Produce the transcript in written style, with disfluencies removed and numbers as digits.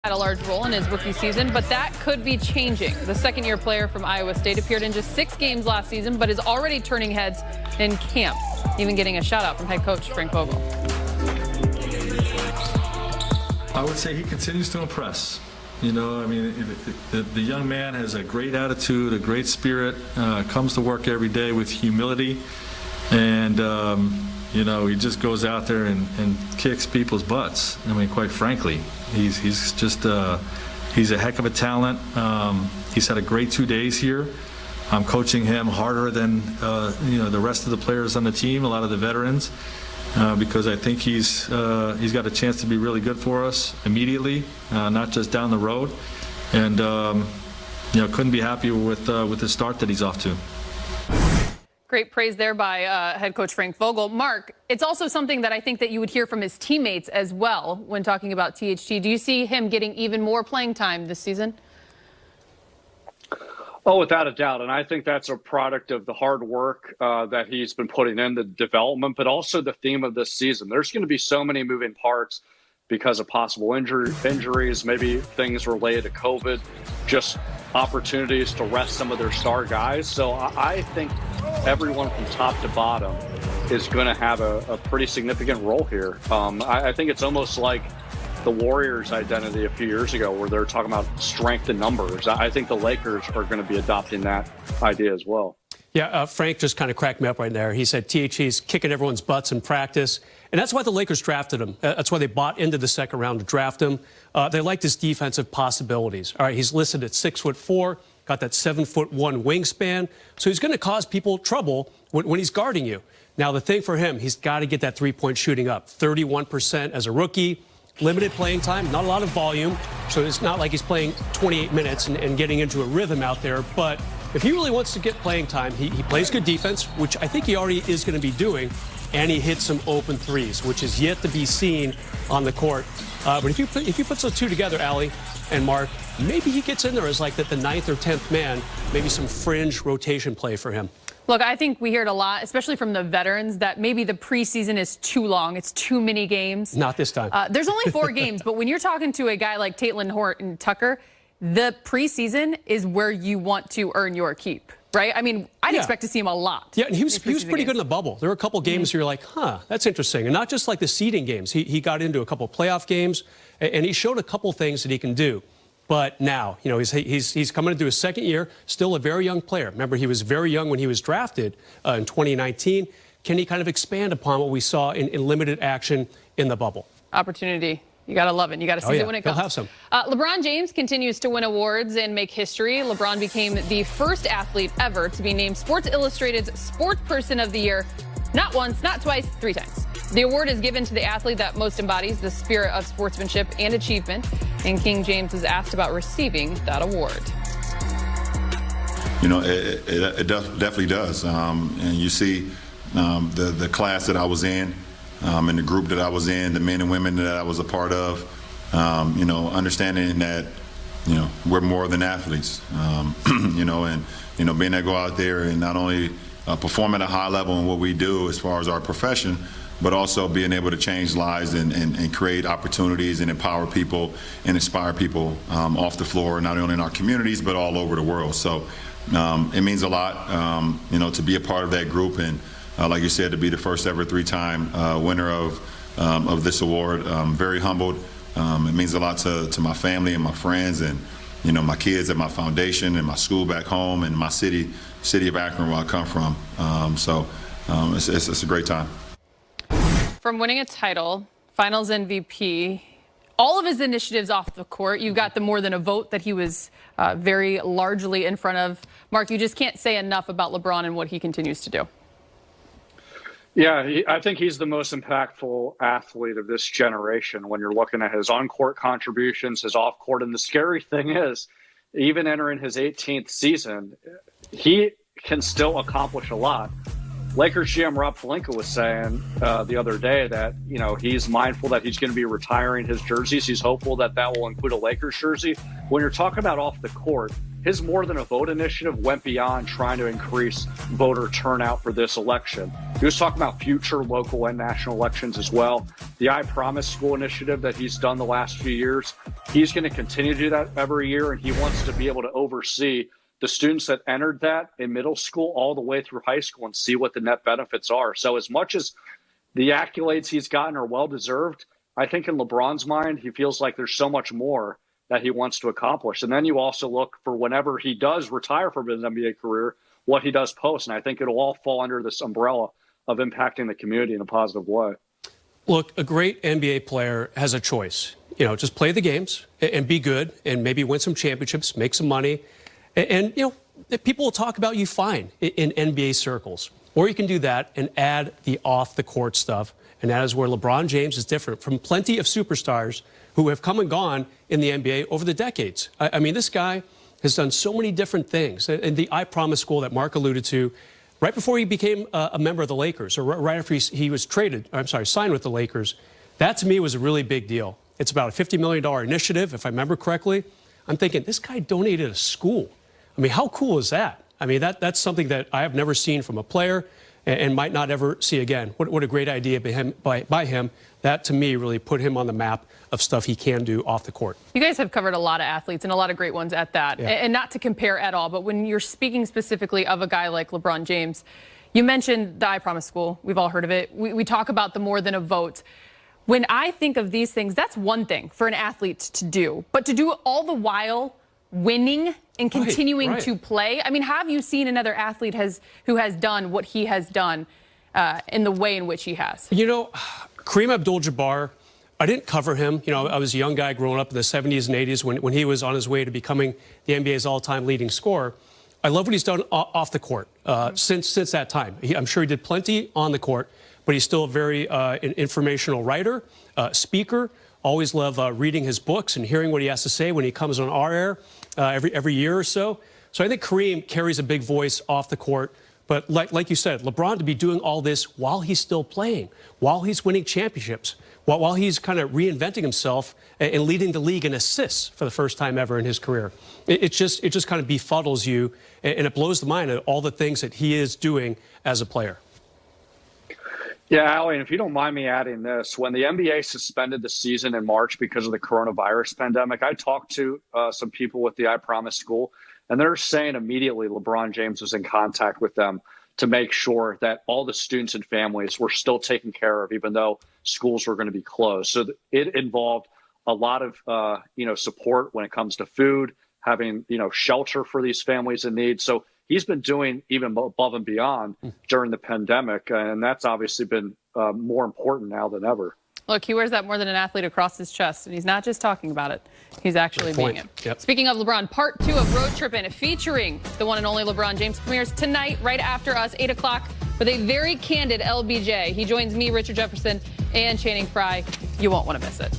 had a large role in his rookie season, but that could be changing. The second-year player from Iowa State appeared in just 6 games last season, but is already turning heads in camp, even getting a shout-out from head coach Frank Vogel. I would say he continues to impress. You know, I mean, the young man has a great attitude, a great spirit, comes to work every day with humility, and you know, he just goes out there and kicks people's butts. I mean, quite frankly, he's just he's a heck of a talent. He's had a great 2 days here. I'm coaching him harder than you know, the rest of the players on the team, a lot of the veterans, because I think he's got a chance to be really good for us immediately, not just down the road. And you know, couldn't be happier with the start that he's off to. Great praise there by head coach Frank Vogel. Mark, it's also something that I think that you would hear from his teammates as well when talking about THT. Do you see him getting even more playing time this season? Oh, without a doubt. And I think that's a product of the hard work that he's been putting in, the development, but also the theme of this season. There's going to be so many moving parts because of possible injuries, maybe things related to COVID, just opportunities to rest some of their star guys. So I think everyone from top to bottom is going to have a pretty significant role here. I think it's almost like the Warriors' identity a few years ago where they're talking about strength in numbers. I think the Lakers are going to be adopting that idea as well. Yeah, Frank just kind of cracked me up right there. He said THT's kicking everyone's butts in practice, and that's why the Lakers drafted him. That's why they bought into the second round to draft him. They liked his defensive possibilities. All right, he's listed at 6'4", got that 7'1" wingspan, so he's going to cause people trouble when he's guarding you. Now, the thing for him, he's got to get that three-point shooting up. 31% as a rookie, limited playing time, not a lot of volume, so it's not like he's playing 28 minutes and getting into a rhythm out there, but if he really wants to get playing time, he plays good defense, which I think he already is going to be doing, and he hits some open threes, which is yet to be seen on the court. But if you put those two together, Allie and Mark, maybe he gets in there as like the 9th or 10th man, maybe some fringe rotation play for him. Look, I think we hear it a lot, especially from the veterans, that maybe the preseason is too long. It's too many games. Not this time. There's only 4 games, but when you're talking to a guy like Caitlin Horton Tucker, the preseason is where you want to earn your keep, right? I mean, I'd expect to see him a lot. Yeah, and he was pretty good in the bubble. There were a couple games where you're like, huh, that's interesting. And not just like the seeding games. He got into a couple playoff games, and he showed a couple things that he can do. But now, you know, he's coming into his second year, still a very young player. Remember, he was very young when he was drafted in 2019. Can he kind of expand upon what we saw in limited action in the bubble? Opportunity. You got to love it. You got to seize it when it comes. He'll have some. LeBron James continues to win awards and make history. LeBron became the first athlete ever to be named Sports Illustrated's Sportsperson of the Year. Not once, not twice, 3 times. The award is given to the athlete that most embodies the spirit of sportsmanship and achievement. And King James was asked about receiving that award. You know, it definitely does. And you see the class that I was in, and the group that I was in, the men and women that I was a part of, you know, understanding that, you know, we're more than athletes, you know, and, you know, being able to go out there and not only perform at a high level in what we do as far as our profession, but also being able to change lives and create opportunities and empower people and inspire people off the floor, not only in our communities, but all over the world. So it means a lot, you know, to be a part of that group and, like you said, to be the first ever 3-time winner of this award. Very humbled. It means a lot to my family and my friends and, you know, my kids at my foundation and my school back home and my city of Akron, where I come from. So it's a great time. From winning a title, finals MVP, all of his initiatives off the court, you got the more than a vote that he was very largely in front of. Mark, you just can't say enough about LeBron and what he continues to do. Yeah, I think he's the most impactful athlete of this generation when you're looking at his on-court contributions, his off-court. And the scary thing is, even entering his 18th season, he can still accomplish a lot. Lakers GM Rob Pelinka was saying the other day that, you know, he's mindful that he's going to be retiring his jerseys. He's hopeful that that will include a Lakers jersey. when you're talking about off the court, his More Than a Vote initiative went beyond trying to increase voter turnout for this election. He was talking about future local and national elections as well. The I Promise School initiative that he's done the last few years, he's going to continue to do that every year, and he wants to be able to oversee the students that entered that in middle school all the way through high school and see what the net benefits are. So as much as the accolades he's gotten are well-deserved, I think in LeBron's mind, he feels like there's so much more that he wants to accomplish. And then you also look for whenever he does retire from his NBA career, what he does post. And I think it'll all fall under this umbrella of impacting the community in a positive way. Look, a great NBA player has a choice. You know, just play the games and be good and maybe win some championships, make some money. And you know, people will talk about you fine in NBA circles. Or you can do that and add the off-the-court stuff. And that is where LeBron James is different from plenty of superstars who have come and gone in the NBA over the decades. I mean, this guy has done so many different things. And the I Promise School that Mark alluded to, right before he became a member of the Lakers, or right after he was signed with the Lakers, that to me was a really big deal. It's about a $50 million initiative, if I remember correctly. I'm thinking, this guy donated a school. I mean, how cool is that? I mean, that's something that I have never seen from a player and might not ever see again. What a great idea by him. That, to me, really put him on the map of stuff he can do off the court. You guys have covered a lot of athletes and a lot of great ones at that. Yeah. And not to compare at all, but when you're speaking specifically of a guy like LeBron James, you mentioned the I Promise School. We've all heard of it. We talk about the More Than a Vote. When I think of these things, that's one thing for an athlete to do. But to do it all the while winning and continuing to play. I mean, have you seen another athlete who has done what he has done in the way in which he has? You know, Kareem Abdul-Jabbar, I didn't cover him. You know, I was a young guy growing up in the 70s and 80s when he was on his way to becoming the NBA's all-time leading scorer. I love what he's done off the court since that time. I'm sure he did plenty on the court, but he's still a very informational writer, speaker. Always love reading his books and hearing what he has to say when he comes on our air every year or so. So I think Kareem carries a big voice off the court. But like you said, LeBron to be doing all this while he's still playing, while he's winning championships, while he's kind of reinventing himself and leading the league in assists for the first time ever in his career. It just kind of befuddles you, and it blows the mind at all the things that he is doing as a player. Yeah, Allie, and if you don't mind me adding this, when the NBA suspended the season in March because of the coronavirus pandemic, I talked to some people with the I Promise School, and they're saying immediately LeBron James was in contact with them to make sure that all the students and families were still taken care of, even though schools were going to be closed. So it involved a lot of, support when it comes to food, having, shelter for these families in need. So he's been doing even above and beyond during the pandemic, and that's obviously been more important now than ever. Look, he wears that more than an athlete across his chest, and he's not just talking about it. He's actually being it. Yep. Speaking of LeBron, part 2 of Road Trippin', featuring the one and only LeBron James, premieres tonight, right after us, 8 o'clock, with a very candid LBJ. He joins me, Richard Jefferson, and Channing Frye. You won't want to miss it.